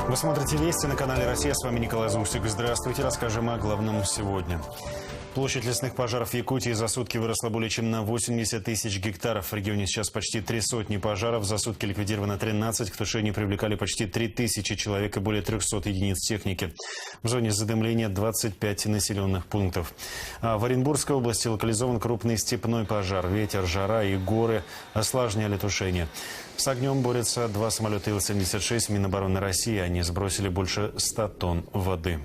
Вы смотрите «Вести» на канале «Россия». С вами Николай Зусик. Здравствуйте. Расскажем о главном сегодня. Площадь лесных пожаров в Якутии за сутки выросла более чем на 80 тысяч гектаров. В регионе сейчас почти 300 пожаров. За сутки ликвидировано 13. К тушению привлекали почти 3000 человек и более 300 единиц техники. В зоне задымления 25 населенных пунктов. А в Оренбургской области локализован крупный степной пожар. Ветер, жара и горы осложняли тушение. С огнем борются 2 самолета Ил-76 Минобороны России. Они сбросили больше 100 тонн воды.